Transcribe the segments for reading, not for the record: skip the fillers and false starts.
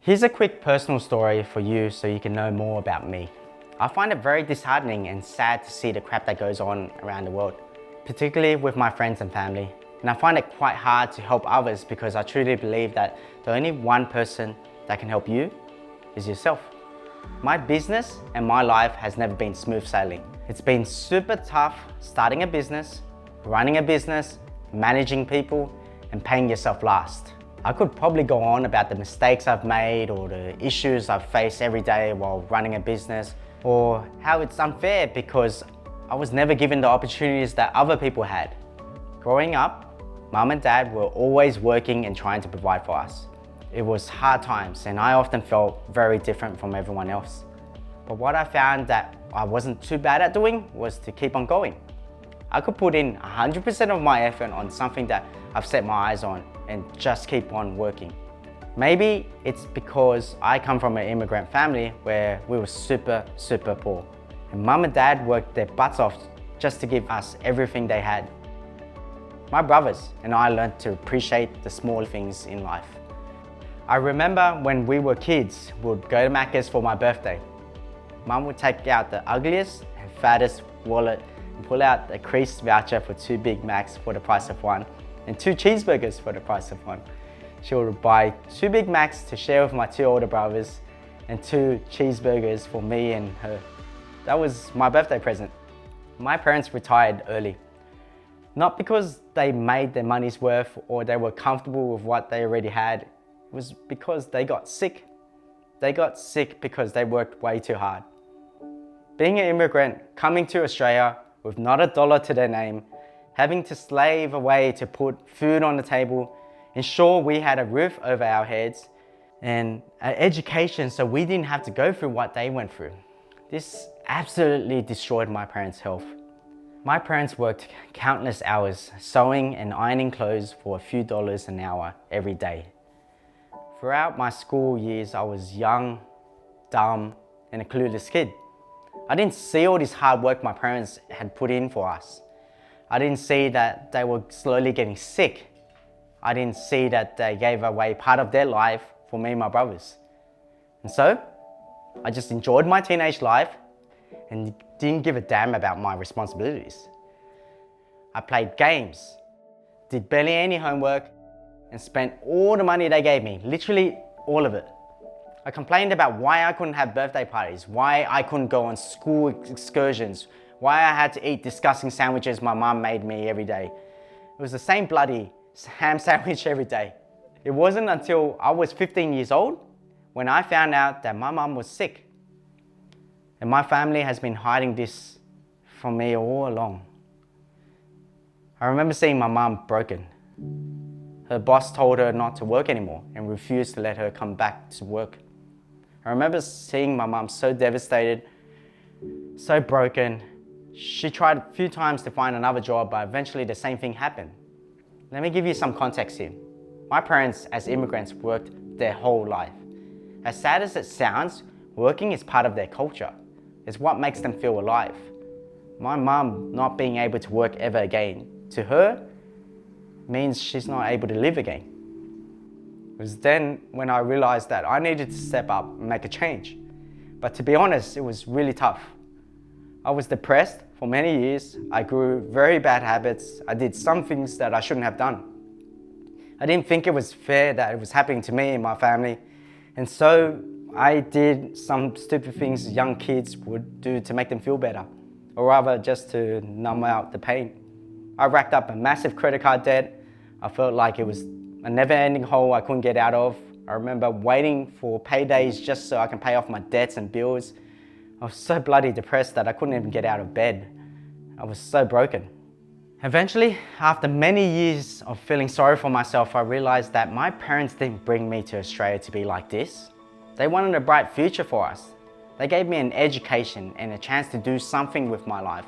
Here's a quick personal story for you so you can know more about me. I find it very disheartening and sad to see the crap that goes on around the world, particularly with my friends and family. And I find it quite hard to help others because I truly believe that the only one person that can help you is yourself. My business and my life has never been smooth sailing. It's been super tough starting a business, running a business, managing people, and paying yourself last. I could probably go on about the mistakes I've made or the issues I've faced every day while running a business, or how it's unfair because I was never given the opportunities that other people had. Growing up, Mum and Dad were always working and trying to provide for us. It was hard times and I often felt very different from everyone else. But what I found that I wasn't too bad at doing was to keep on going. I could put in 100% of my effort on something that I've set my eyes on and just keep on working. Maybe it's because I come from an immigrant family where we were super poor. And Mum and Dad worked their butts off just to give us everything they had. My brothers and I learned to appreciate the small things in life. I remember when we were kids, we would go to Macca's for my birthday. Mum would take out the ugliest and fattest wallet and pull out a creased voucher for 2 Big Macs for the price of 1 and 2 cheeseburgers for the price of 1. She would buy 2 Big Macs to share with my 2 older brothers and 2 cheeseburgers for me and her. That was my birthday present. My parents retired early. Not because they made their money's worth or they were comfortable with what they already had. It was because they got sick. They got sick because they worked way too hard. Being an immigrant, coming to Australia with not a dollar to their name, having to slave away to put food on the table, ensure we had a roof over our heads, and an education so we didn't have to go through what they went through. This absolutely destroyed my parents' health. My parents worked countless hours sewing and ironing clothes for a few dollars an hour every day. Throughout my school years, I was young, dumb, and a clueless kid. I didn't see all this hard work my parents had put in for us. I didn't see that they were slowly getting sick. I didn't see that they gave away part of their life for me and my brothers. And so, I just enjoyed my teenage life and didn't give a damn about my responsibilities. I played games, did barely any homework, and spent all the money they gave me, literally all of it. I complained about why I couldn't have birthday parties, why I couldn't go on school excursions, why I had to eat disgusting sandwiches my mum made me every day. It was the same bloody ham sandwich every day. It wasn't until I was 15 years old when I found out that my mum was sick. And my family has been hiding this from me all along. I remember seeing my mum broken. Her boss told her not to work anymore and refused to let her come back to work. I remember seeing my mum so devastated, so broken. She tried a few times to find another job, but eventually the same thing happened. Let me give you some context here. My parents, as immigrants, worked their whole life. As sad as it sounds, working is part of their culture. It's what makes them feel alive. My mum not being able to work ever again, to her, means she's not able to live again. It was then when I realized that I needed to step up and make a change. But to be honest, it was really tough. I was depressed for many years. I grew very bad habits. I did some things that I shouldn't have done. I didn't think it was fair that it was happening to me and my family. And so I did some stupid things young kids would do to make them feel better, or rather just to numb out the pain. I racked up a massive credit card debt. I felt like it was a never-ending hole I couldn't get out of. I remember waiting for paydays just so I can pay off my debts and bills. I was so bloody depressed that I couldn't even get out of bed. I was so broken. Eventually, after many years of feeling sorry for myself, I realized that my parents didn't bring me to Australia to be like this. They wanted a bright future for us. They gave me an education and a chance to do something with my life.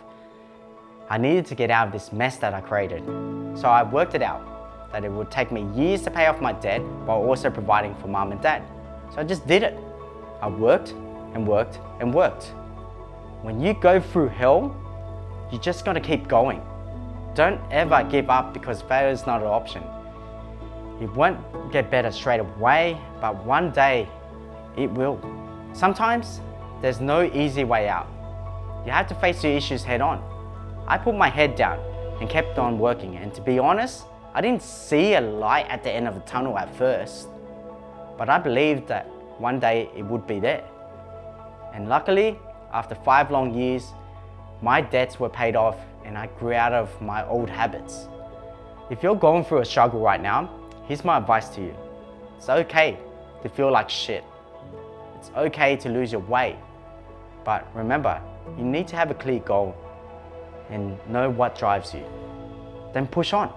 I needed to get out of this mess that I created. So I worked it out, that it would take me years to pay off my debt while also providing for mum and dad. So I just did it. I worked and worked and worked. When you go through hell, you just gotta keep going. Don't ever give up because failure is not an option. It won't get better straight away, but one day It will. Sometimes there's no easy way out. You have to face your issues head on. I put my head down and kept on working, and to be honest, I didn't see a light at the end of the tunnel at first, but I believed that one day it would be there. And luckily, after 5 long years, my debts were paid off and I grew out of my old habits. If you're going through a struggle right now, here's my advice to you. It's okay to feel like shit. It's okay to lose your way. But remember, you need to have a clear goal and know what drives you. Then push on.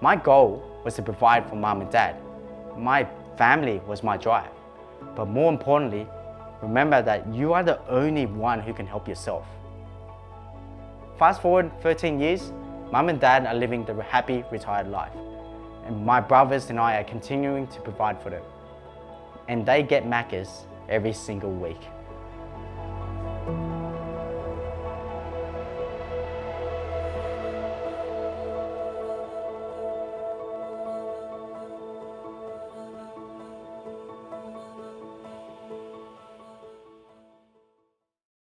My goal was to provide for mom and dad. My family was my drive. But more importantly, remember that you are the only one who can help yourself. Fast forward 13 years, mom and dad are living the happy retired life. And my brothers and I are continuing to provide for them. And they get Maccas every single week.